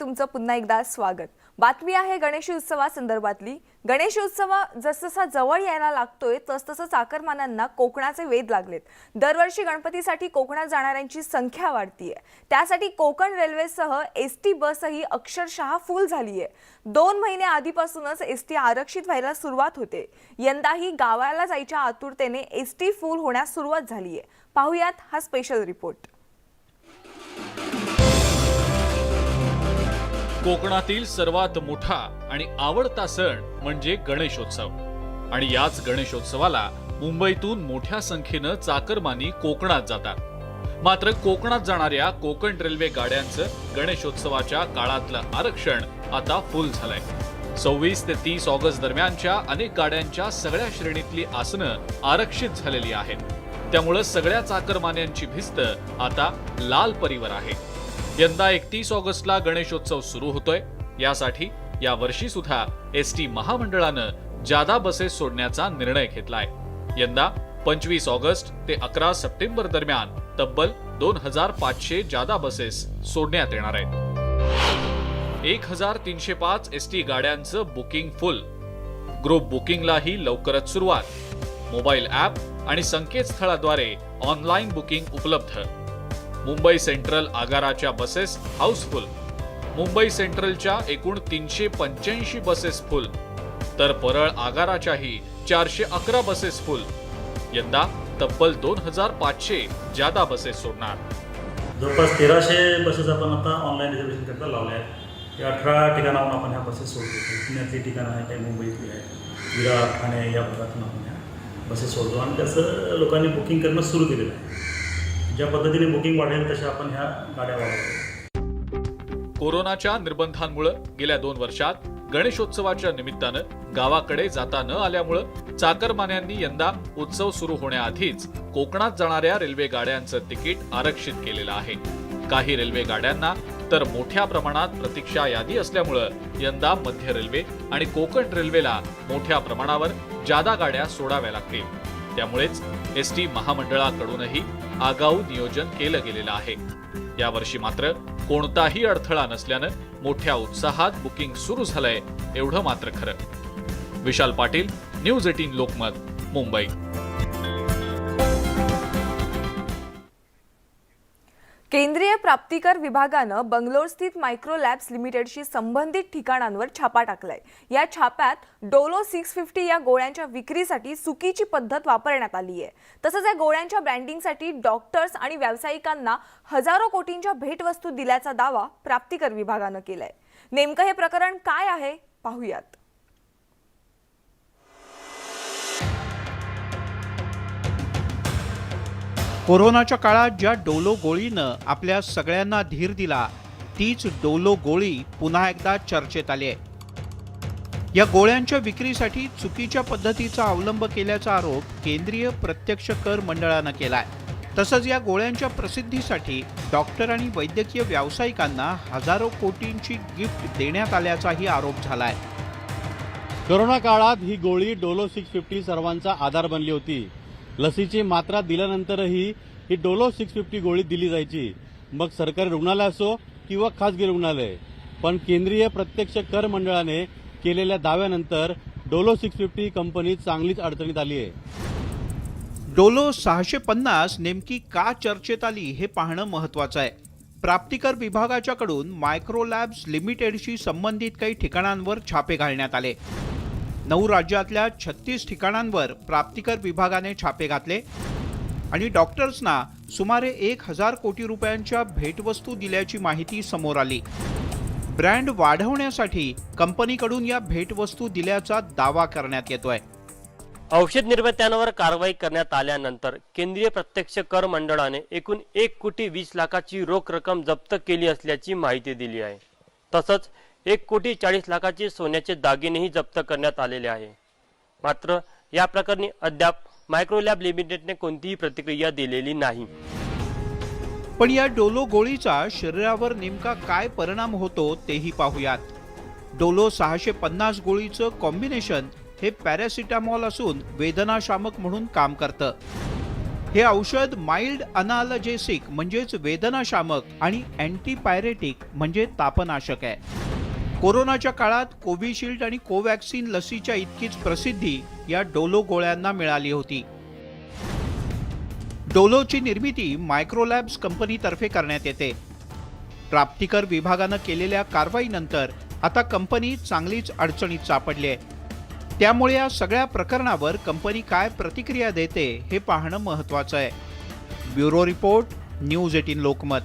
तुमचं पुन्हा एकदा स्वागत। बातमी आहे गणेशोत्सवासंदर्भातली। गणेशोत्सव जसजसा जवळ यायला लागतोय तसतसं चाकरमान्यांना कोकणाचे वेध लागलेत। दरवर्षी गणपतीसाठी कोकणात जाणाऱ्यांची संख्या वाढतीये। त्यासाठी कोकण रेल्वेसह एसटी बसही अक्षरशः फुल झालीये। 2 महिने आधीपासूनच एसटी आरक्षित व्हायला सुरुवात होते। यंदाही गावाला जायच्या आतुरतेने एसटी फुल होण्यास सुरुवात झालीये। पाहुयात हा स्पेशल रिपोर्ट। कोकणातील सर्वात मोठा आणि आवडता सण म्हणजे गणेशोत्सव आणि याच गणेशोत्सवाला मुंबईतून मोठ्या संख्येने चाकरमानी कोकणात जातात। मात्र कोकणात जाणाऱ्या कोकण रेल्वे गाड्यांचं गणेशोत्सवाच्या काळातलं आरक्षण आता फुल झालंय। 26 ते 30 ऑगस्ट दरम्यानच्या अनेक गाड्यांच्या सगळ्या श्रेणीतली आसनं आरक्षित झालेली आहेत। त्यामुळे सगळ्या चाकरमान्यांची भिस्त आता लाल परीवर आहे। यंदा 31 ऑगस्टला गणेशोत्सव सुरू होतोय। यासाठी या वर्षी सुद्धा एसटी महामंडळानं जादा बसेस सोडण्याचा निर्णय घेतलाय। यंदा 25 ऑगस्ट ते 11 सप्टेंबर दरम्यान तब्बल 2500 जादा बसेस सोडण्यात येणार आहेत। 1305 एसटी गाड्यांचं बुकिंग फुल। ग्रुप बुकिंगलाही लवकरच सुरुवात। मोबाईल ॲप आणि संकेतस्थळाद्वारे ऑनलाईन बुकिंग उपलब्ध। मुंबई सेंट्रल आगाराच्या बसेस हाऊसफुल। मुंबई सेंट्रलच्या एकूण 385 बसेस फुल, तर परळ आगाराच्याही 411 बसेस फुल। यंदा तब्बल 2500 जादा बसेस सोडणार। जवळपास 1300 बसेस आपण आता ऑनलाईन रिझर्वेशन करता लावल्या आहेत। 18 ठिकाणाहून आपण ह्या बसेस सोडतो। पुण्यातली ठिकाणं आहे, काही मुंबईतली आहे, विरार, ठाणे या भागातून आपण ह्या बसेस सोडतो आणि त्याचं लोकांनी बुकिंग करणं सुरू केलेलं आहे। ज्या पद्धतीने बुकिंग वाढेल तशा आपण ह्या गाड्या वाढवतो। कोरोनाच्या निर्बंधांमुळे गेल्या 2 वर्षात गणेशोत्सवाच्या निमित्तानं गावाकडे जाता न आल्यामुळे चाकरमान्यांनी यंदा उत्सव सुरू होण्याआधीच कोकणात जाणाऱ्या रेल्वे गाड्यांचं तिकीट आरक्षित केलेलं आहे। काही रेल्वे गाड्यांना तर मोठ्या प्रमाणात प्रतीक्षा यादी असल्यामुळे यंदा मध्य रेल्वे आणि कोकण रेल्वेला मोठ्या प्रमाणावर जादा गाड्या सोडाव्या लागतील। त्यामुळेच एसटी महामंडळाकडूनही आगाऊ नियोजन केलं गेलेलं आहे। यावर्षी मात्र कोणताही अडथळा नसल्यानं मोठ्या उत्साहात बुकिंग सुरू झालंय एवढं मात्र खरं। विशाल पाटील, न्यूज 18 लोकमत, मुंबई। केंद्रीय प्राप्तिकर विभागानं बंगलोर स्थित मायक्रो लॅब्स लिमिटेडशी संबंधित ठिकाणांवर छापा टाकलाय। या छाप्यात डोलो 650 या गोळ्यांच्या विक्रीसाठी चुकीची पद्धत वापरण्यात आली आहे। तसंच या गोळ्यांच्या ब्रँडिंगसाठी डॉक्टर्स आणि व्यावसायिकांना हजारो कोटींच्या भेटवस्तू दिल्याचा दावा प्राप्तिकर विभागानं केलाय। नेमकं हे प्रकरण काय आहे पाहूयात। कोरोनाच्या काळात ज्या डोलो गोळीनं आपल्या सगळ्यांना धीर दिला तीच डोलो गोळी पुन्हा एकदा चर्चेत आली आहे। या गोळ्यांच्या विक्रीसाठी चुकीच्या पद्धतीचा अवलंब केल्याचा आरोप केंद्रीय प्रत्यक्ष कर मंडळानं केलाय। तसंच या गोळ्यांच्या प्रसिद्धीसाठी डॉक्टर आणि वैद्यकीय व्यावसायिकांना हजारो कोटींची गिफ्ट देण्यात आल्याचाही आरोप झालाय। कोरोना काळात ही गोळी डोलो 650 सर्वांचा आधार बनली होती। लसीची मात्रा दिल्यानंतरही ही डोलो 650 गोळी दिली जायची, मग सरकारी रुग्णालय असो किंवा खासगी रुग्णालय। पण केंद्रीय प्रत्यक्ष कर मंडळाने केलेल्या दाव्यानंतर डोलो 650 कंपनी चांगलीच अडचणीत आली आहे। डोलो 650 नेमकी का चर्चेत आली हे पाहणं महत्त्वाचं आहे। प्राप्तिकर विभागाच्याकडून मायक्रो लॅब्स लिमिटेडशी संबंधित काही ठिकाणांवर छापे घालण्यात आले। 9 राज्यातल्या 36 ठिकाणांवर प्राप्तिकर विभागाने छापे घातले आणि डॉक्टर्सना सुमारे 1000 कोटी रुपयांच्या भेटवस्तू दिल्याची माहिती समोर आली। ब्रँड वाढवण्यासाठी कंपनीकडून या भेटवस्तू दिल्याचा दावा करण्यात येतोय। औषध निर्मात्यांवर कारवाई करण्यात आल्यानंतर केंद्रीय प्रत्यक्ष कर मंडळाने एकूण 1 कोटी 20 लाखाची रोख रक्कम जप्त केली असल्याची माहिती दिली आहे। तसंच 1 कोटी 40 लाखाचे सोन्याचे दागिनेही जप्त करण्यात आलेले आहे। मात्र या प्रकरणी अद्याप मायक्रो लॅब लिमिटेडने कोणतीही प्रतिक्रिया दिलेली नाही। पण या डोलो गोळीचा शरीरावर नेमका काय परिणाम होतो तेही पाहूयात। डोलो 650 गोळीचं कॉम्बिनेशन हे पॅरासिटामॉल असून वेदनाशामक म्हणून काम करतं। हे औषध माइल्ड अनाल्जेसिक म्हणजेच वेदनाशामक आणि अँटीपायरेटिक म्हणजे तापनाशक आहे. कोरोनाच्या काळात कोविशिल्ड आणि कोवॅक्सिन लसीच्या इतकीच प्रसिद्धी या डोलो गोळ्यांना मिळाली होती. डोलोची निर्मिती मायक्रोलॅब्स कंपनीतर्फे करण्यात येते. प्राप्तिकर विभागानं केलेल्या कारवाईनंतर आता कंपनी चांगलीच अडचणीत सापडली आहे. त्यामुळे या सगळ्या प्रकरणावर कंपनी काय प्रतिक्रिया देते हे पाहणं महत्त्वाचं आहे. Bureau report, news 18 Lokmat.